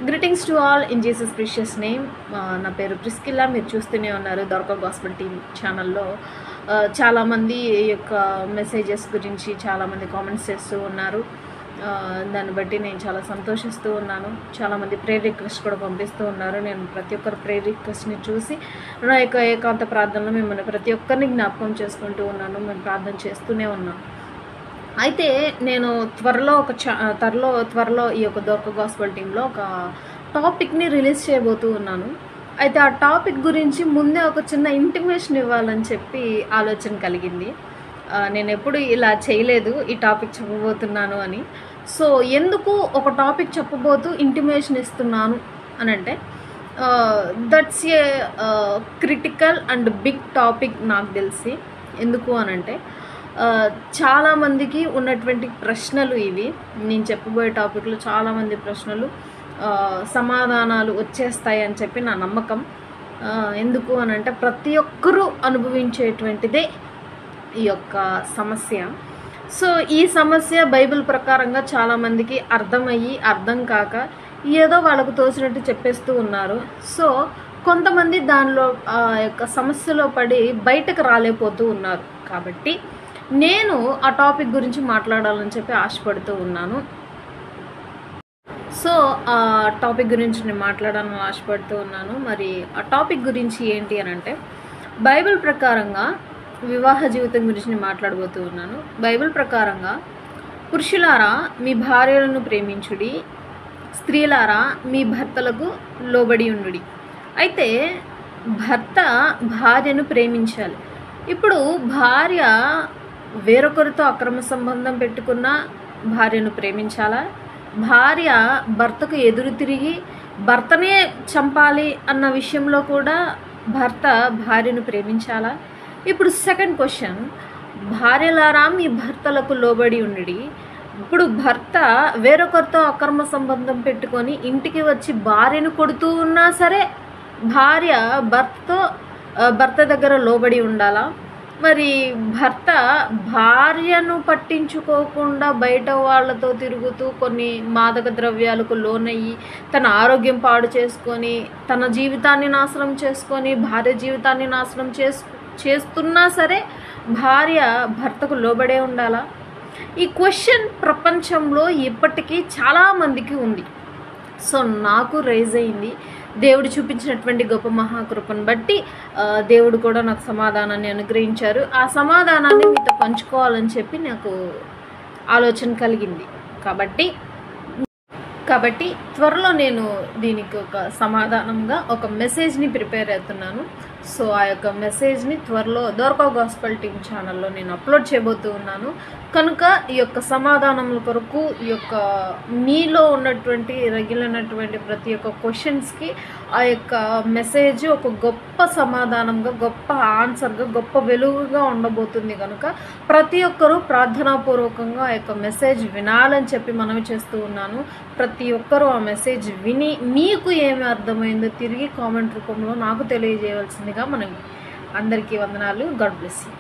Greetings to all in Jesus precious name. నా పేరు Priscilla. మీరు చూస్తూనే ఉన్నారు దొరక గాస్పెల్ టీమ్ ఛానల్లో. చాలామంది ఈ యొక్క మెసేజెస్ గురించి చాలామంది కామెంట్స్ చేస్తూ ఉన్నారు. దాన్ని బట్టి నేను చాలా సంతోషిస్తూ ఉన్నాను. చాలామంది ప్రేయర్ రిక్వెస్ట్ కూడా పంపిస్తూ ఉన్నారు. నేను ప్రతి ఒక్కరి ప్రేయర్ రిక్వెస్ట్ని చూసి నా యొక్క ఏకాంత ప్రార్థనలో మిమ్మల్ని ప్రతి ఒక్కరిని జ్ఞాపకం చేసుకుంటూ ఉన్నాను. మేము ప్రార్థన చేస్తూనే ఉన్నాం. అయితే నేను త్వరలో ఈ యొక్క దొరక గాస్పెల్ టీంలో ఒక టాపిక్ని రిలీజ్ చేయబోతూ ఉన్నాను. అయితే ఆ టాపిక్ గురించి ముందే ఒక చిన్న ఇంటిమేషన్ ఇవ్వాలని చెప్పి ఆలోచన కలిగింది. నేను ఎప్పుడు ఇలా చేయలేదు, ఈ టాపిక్ చెప్పబోతున్నాను అని. సో ఎందుకు ఒక టాపిక్ చెప్పబోతూ ఇంటిమేషన్ ఇస్తున్నాను అని అంటే, that's a critical and big topic నాకు తెలిసి. ఎందుకు అనంటే, చాలామందికి ఉన్నటువంటి ప్రశ్నలు ఇవి. నేను చెప్పబోయే టాపిక్లో చాలామంది ప్రశ్నలు సమాధానాలు వచ్చేస్తాయి అని చెప్పి నా నమ్మకం. ఎందుకు అనంటే, ప్రతి ఒక్కరూ అనుభవించేటువంటిదే ఈ యొక్క సమస్య. సో ఈ సమస్య బైబిల్ ప్రకారంగా చాలామందికి అర్థం కాక ఏదో వాళ్ళకు తోచినట్టు చెప్పేస్తూ ఉన్నారు. సో కొంతమంది దానిలో ఆ యొక్క సమస్యలో పడి బయటకు రాలేకపోతూ ఉన్నారు. కాబట్టి నేను ఆ టాపిక్ గురించి మాట్లాడాలని చెప్పి ఆశపడుతూ ఉన్నాను. సో ఆ టాపిక్ గురించి నేను మాట్లాడాలని ఆశపడుతూ ఉన్నాను. మరి ఆ టాపిక్ గురించి ఏంటి అని అంటే, బైబిల్ ప్రకారంగా వివాహ జీవితం గురించి నేను మాట్లాడబోతూ ఉన్నాను. బైబిల్ ప్రకారంగా, పురుషులారా మీ భార్యలను ప్రేమించుడి, స్త్రీలారా మీ భర్తలకు లోబడి ఉండుడి. అయితే భర్త భార్యను ప్రేమించాలి. ఇప్పుడు భార్య వేరొకరితో అక్రమ సంబంధం పెట్టుకున్న భార్యను ప్రేమించాలా? భార్య భర్తకు ఎదురు తిరిగి భర్తనే చంపాలి అన్న విషయంలో కూడా భర్త భార్యను ప్రేమించాలా? ఇప్పుడు సెకండ్ క్వశ్చన్, భార్యలారా మీ భర్తలకు లోబడి ఉండి. ఇప్పుడు భర్త వేరొకరితో అక్రమ సంబంధం పెట్టుకొని ఇంటికి వచ్చి భార్యను కొడుతూ ఉన్నా సరే భార్య భర్త దగ్గర లోబడి ఉండాలా? మరి భర్త భార్యను పట్టించుకోకుండా బయట వాళ్ళతో తిరుగుతూ కొన్ని మాదక ద్రవ్యాలకు లోనయ్యి తన ఆరోగ్యం పాడు చేసుకొని తన జీవితాన్ని నాశనం చేసుకొని భార్య జీవితాన్ని నాశనం చేస్తున్నా సరే భార్య భర్తకు లోబడే ఉండాలా? ఈ క్వశ్చన్ ప్రపంచంలో ఇప్పటికీ చాలామందికి ఉంది. సో నాకు రైజ్ అయింది. దేవుడు చూపించినటువంటి గొప్ప మహాకృపను బట్టి దేవుడు కూడా నాకు సమాధానాన్ని అనుగ్రహించారు. ఆ సమాధానాన్ని మీతో పంచుకోవాలని చెప్పి నాకు ఆలోచన కలిగింది. కాబట్టి త్వరలో నేను దీనికి ఒక సమాధానంగా ఒక మెసేజ్ని ప్రిపేర్ అవుతున్నాను. సో ఆ యొక్క మెసేజ్ని త్వరలో దొరక గాస్పెల్ టీమ్ ఛానల్లో నేను అప్లోడ్ చేయబోతూ ఉన్నాను. కనుక ఈ యొక్క సమాధానముల కొరకు ఈ యొక్క మీలో ఉన్నటువంటి రగిలినటువంటి ప్రతి ఒక్క క్వశ్చన్స్కి ఆ యొక్క మెసేజ్ ఒక గొప్ప సమాధానంగా, గొప్ప ఆన్సర్గా, గొప్ప వెలుగుగా ఉండబోతుంది. కనుక ప్రతి ఒక్కరూ ప్రార్థనాపూర్వకంగా ఆ యొక్క మెసేజ్ వినాలని చెప్పి మనవి చేస్తూ ఉన్నాను. ప్రతి ఒక్కరూ ఆ మెసేజ్ విని మీకు ఏమి అర్థమైందో తిరిగి కామెంట్ రూపంలో నాకు తెలియజేయవలసిందిగా మనం అందరికీ వందనాలు. God bless you.